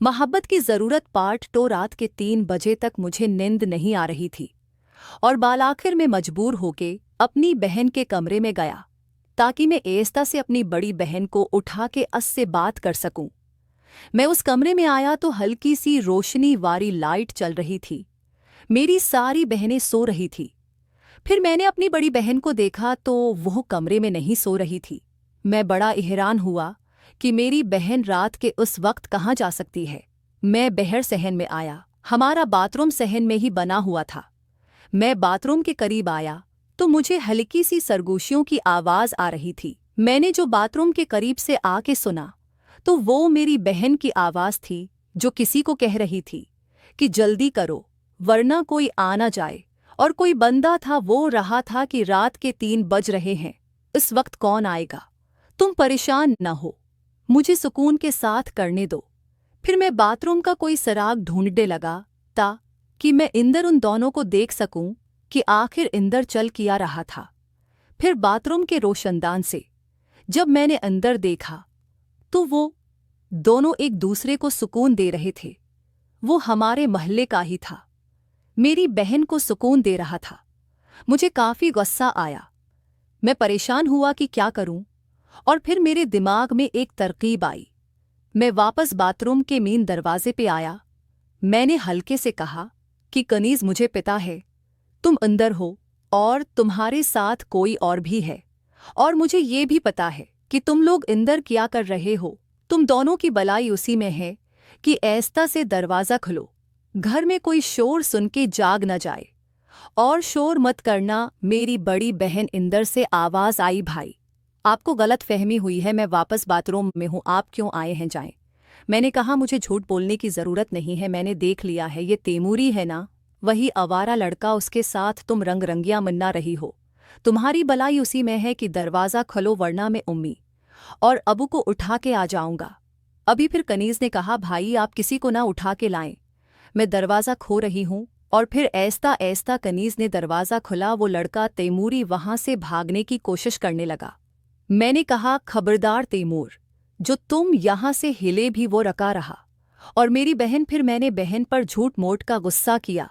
मोहब्बत की ज़रूरत पार्ट 2। रात के 3 बजे तक मुझे नींद नहीं आ रही थी और बालाखिर में मजबूर होके अपनी बहन के कमरे में गया ताकि मैं ऐस्ता से अपनी बड़ी बहन को उठा के से बात कर सकूं। मैं उस कमरे में आया तो हल्की सी रोशनी वाली लाइट चल रही थी। मेरी सारी बहनें सो रही थी। फिर मैंने अपनी बड़ी बहन को देखा तो वह कमरे में नहीं सो रही थी। मैं बड़ा हैरान हुआ कि मेरी बहन रात के उस वक्त कहाँ जा सकती है। मैं बहर सहन में आया। हमारा बाथरूम सहन में ही बना हुआ था। मैं बाथरूम के करीब आया तो मुझे हल्की सी सरगोशियों की आवाज़ आ रही थी। मैंने जो बाथरूम के करीब से आके सुना तो वो मेरी बहन की आवाज़ थी जो किसी को कह रही थी कि जल्दी करो वरना कोई आ ना जाए। और कोई बंदा था, वो रहा था कि रात के 3 बज रहे हैं, इस वक्त कौन आएगा। तुम परेशान न हो, मुझे सुकून के साथ करने दो। फिर मैं बाथरूम का कोई सराग ढूंढने लगा ताकि मैं इंदर उन दोनों को देख सकूं कि आखिर इंदर चल किया रहा था। फिर बाथरूम के रोशनदान से जब मैंने अंदर देखा तो वो दोनों एक दूसरे को सुकून दे रहे थे। वो हमारे मोहल्ले का ही था। मेरी बहन को सुकून दे रहा था। मुझे काफ़ी गुस्सा आया। मैं परेशान हुआ कि क्या करूं, और फिर मेरे दिमाग में एक तरकीब आई। मैं वापस बाथरूम के मेन दरवाजे पे आया। मैंने हल्के से कहा कि कनीज, मुझे पता है तुम अंदर हो और तुम्हारे साथ कोई और भी है, और मुझे ये भी पता है कि तुम लोग अंदर क्या कर रहे हो। तुम दोनों की भलाई उसी में है कि ऐस्ता से दरवाज़ा खुलो, घर में कोई शोर सुन के जाग न जाए। और शोर मत करना। मेरी बड़ी बहन इंदर से आवाज़ आई, भाई आपको गलत फहमी हुई है, मैं वापस बाथरूम में हूँ, आप क्यों आए हैं, जाएं। मैंने कहा मुझे झूठ बोलने की ज़रूरत नहीं है, मैंने देख लिया है, ये तैमूरी है ना, वही आवारा लड़का, उसके साथ तुम रंग रंगियाँ मना रही हो। तुम्हारी भलाई उसी में है कि दरवाज़ा खोलो वरना मैं उम्मी और अबू को उठा के आ जाऊंगा अभी। फिर कनीज़ ने कहा, भाई आप किसी को ना उठा के लाएं, मैं दरवाज़ा खो रही हूँ। और फिर ऐस्ता ऐस्ता कनीज़ ने दरवाज़ा खुला। वो लड़का तैमूरी वहाँ से भागने की कोशिश करने लगा। मैंने कहा, खबरदार तैमूर, जो तुम यहाँ से हिले भी वो रका रहा। और मेरी बहन, फिर मैंने बहन पर झूठ मूठ का गुस्सा किया।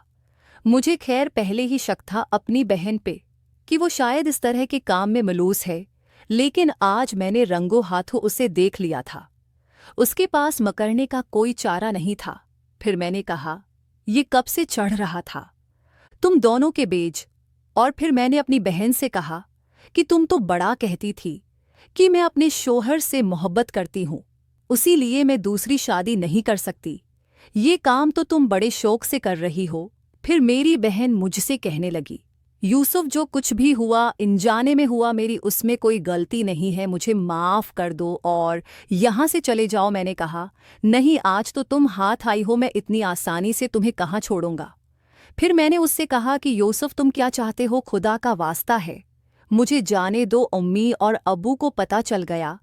मुझे खैर पहले ही शक था अपनी बहन पे कि वो शायद इस तरह के काम में मलूस है, लेकिन आज मैंने रंगों हाथों उसे देख लिया था। उसके पास मकरने का कोई चारा नहीं था। फिर मैंने कहा, ये कब से चढ़ रहा था तुम दोनों के बेज। और फिर मैंने अपनी बहन से कहा कि तुम तो बड़ा कहती थी कि मैं अपने शोहर से मोहब्बत करती हूँ, उसी लिए मैं दूसरी शादी नहीं कर सकती। ये काम तो तुम बड़े शौक से कर रही हो। फिर मेरी बहन मुझसे कहने लगी, यूसुफ, जो कुछ भी हुआ अनजाने में हुआ, मेरी उसमें कोई गलती नहीं है, मुझे माफ़ कर दो और यहाँ से चले जाओ। मैंने कहा, नहीं, आज तो तुम हाथ आई हो, मैं इतनी आसानी से तुम्हें कहाँ छोड़ूंगा। फिर मैंने उससे कहा कि यूसुफ, तुम क्या चाहते हो, खुदा का वास्ता है मुझे जाने दो। अम्मी और अब्बू को पता चल गया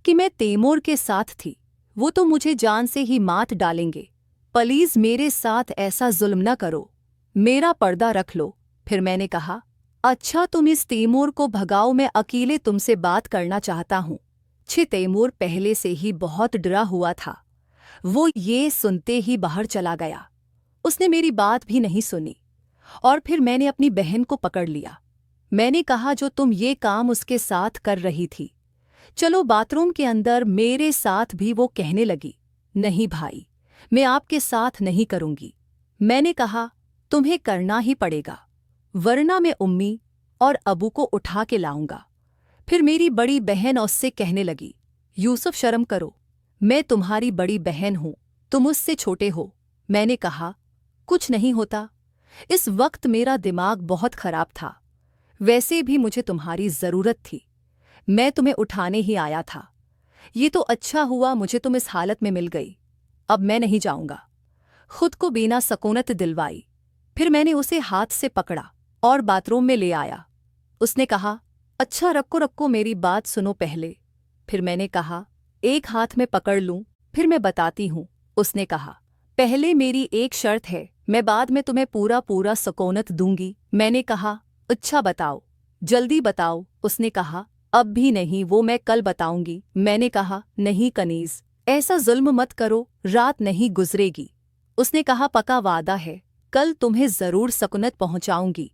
कि मैं तैमूर के साथ थी, वो तो मुझे जान से ही मात डालेंगे। प्लीज़ मेरे साथ ऐसा जुल्म न करो, मेरा पर्दा रख लो। फिर मैंने कहा, अच्छा तुम इस तैमूर को भगाओ, मैं अकेले तुमसे बात करना चाहता हूँ। तैमूर पहले से ही बहुत डरा हुआ था। वो ये सुनते ही बाहर चला गया। उसने मेरी बात भी नहीं सुनी। और फिर मैंने अपनी बहन को पकड़ लिया। मैंने कहा, जो तुम ये काम उसके साथ कर रही थी, चलो बाथरूम के अंदर मेरे साथ भी। वो कहने लगी, नहीं भाई, मैं आपके साथ नहीं करूंगी। मैंने कहा, तुम्हें करना ही पड़ेगा, वरना मैं उम्मी और अबू को उठा के लाऊंगा। फिर मेरी बड़ी बहन उससे कहने लगी, यूसुफ शर्म करो, मैं तुम्हारी बड़ी बहन हूं, तुम उससे छोटे हो। मैंने कहा, कुछ नहीं होता। इस वक्त मेरा दिमाग बहुत खराब था, वैसे भी मुझे तुम्हारी ज़रूरत थी, मैं तुम्हें उठाने ही आया था। ये तो अच्छा हुआ मुझे तुम इस हालत में मिल गई, अब मैं नहीं जाऊंगा। खुद को बिना सकूनत दिलवाई। फिर मैंने उसे हाथ से पकड़ा और बाथरूम में ले आया। उसने कहा, अच्छा रखो रखो, मेरी बात सुनो पहले। फिर मैंने कहा, एक हाथ में पकड़ लूं, फिर मैं बताती हूँ। उसने कहा, पहले मेरी एक शर्त है, मैं बाद में तुम्हें पूरा पूरा सकूनत दूंगी। मैंने कहा, अच्छा बताओ, जल्दी बताओ। उसने कहा, अब भी नहीं, वो मैं कल बताऊंगी। मैंने कहा, नहीं कनीज, ऐसा जुल्म मत करो, रात नहीं गुजरेगी। उसने कहा, पक्का वादा है, कल तुम्हें जरूर सकूनत पहुंचाऊंगी।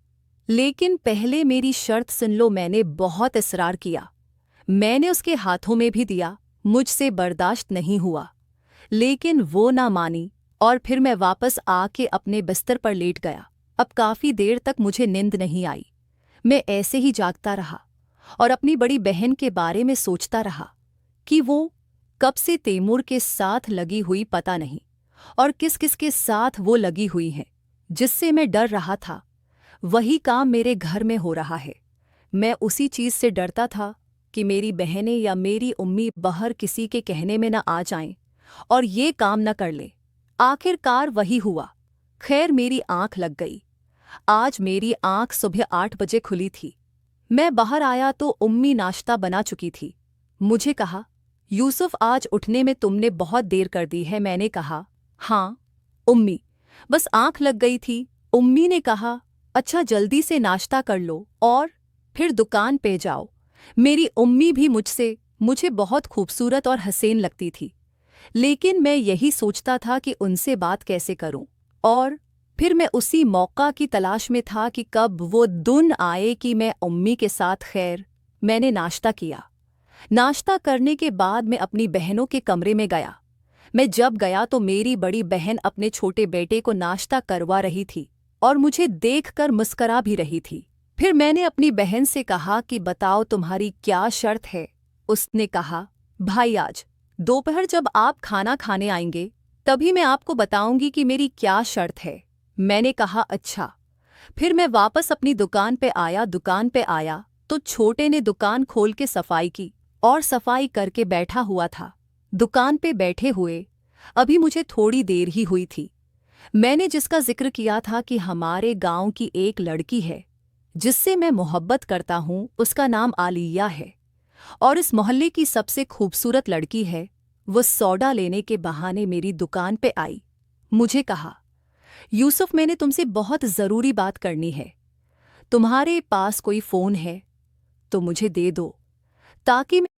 लेकिन पहले मेरी शर्त सुन लो। मैंने बहुत इसरार किया। मैंने उसके हाथों में भी दिया, मुझसे बर्दाश्त नहीं हुआ। लेकिन वो ना मानी और फिर मैं वापस आके अपने बिस्तर पर लेट गया। अब काफी देर तक मुझे नींद नहीं आई। मैं ऐसे ही जागता रहा और अपनी बड़ी बहन के बारे में सोचता रहा कि वो कब से तैमूर के साथ लगी हुई पता नहीं, और किस किस के साथ वो लगी हुई है। जिससे मैं डर रहा था वही काम मेरे घर में हो रहा है। मैं उसी चीज से डरता था कि मेरी बहनें या मेरी उम्मी बाहर किसी के कहने में न आ जाएं और ये काम न कर ले। आखिरकार वही हुआ। खैर, मेरी आंख लग गई। आज मेरी आंख सुबह 8 बजे खुली थी। मैं बाहर आया तो उम्मी नाश्ता बना चुकी थी। मुझे कहा, यूसुफ, आज उठने में तुमने बहुत देर कर दी है। मैंने कहा, हाँ उम्मी, बस आंख लग गई थी। उम्मी ने कहा, अच्छा जल्दी से नाश्ता कर लो और फिर दुकान पे जाओ। मेरी उम्मी भी मुझे बहुत खूबसूरत और हसीन लगती थी, लेकिन मैं यही सोचता था कि उनसे बात कैसे करूं। और फिर मैं उसी मौका की तलाश में था कि कब वो दिन आए कि मैं उम्मी के साथ। खैर, मैंने नाश्ता किया। नाश्ता करने के बाद मैं अपनी बहनों के कमरे में गया। मैं जब गया तो मेरी बड़ी बहन अपने छोटे बेटे को नाश्ता करवा रही थी और मुझे देखकर मुस्करा भी रही थी। फिर मैंने अपनी बहन से कहा कि बताओ तुम्हारी क्या शर्त है। उसने कहा, भाई आज दोपहर जब आप खाना खाने आएंगे तभी मैं आपको बताऊंगी कि मेरी क्या शर्त है। मैंने कहा, अच्छा। फिर मैं वापस अपनी दुकान पे आया। दुकान पे आया तो छोटे ने दुकान खोल के सफाई की और सफाई करके बैठा हुआ था। दुकान पे बैठे हुए अभी मुझे थोड़ी देर ही हुई थी। मैंने जिसका जिक्र किया था कि हमारे गांव की एक लड़की है जिससे मैं मोहब्बत करता हूँ, उसका नाम आलिया है और इस मोहल्ले की सबसे खूबसूरत लड़की है। वो सौदा लेने के बहाने मेरी दुकान पे आई। मुझे कहा, यूसुफ, मैंने तुमसे बहुत ज़रूरी बात करनी है। तुम्हारे पास कोई फ़ोन है तो मुझे दे दो ताकि मैं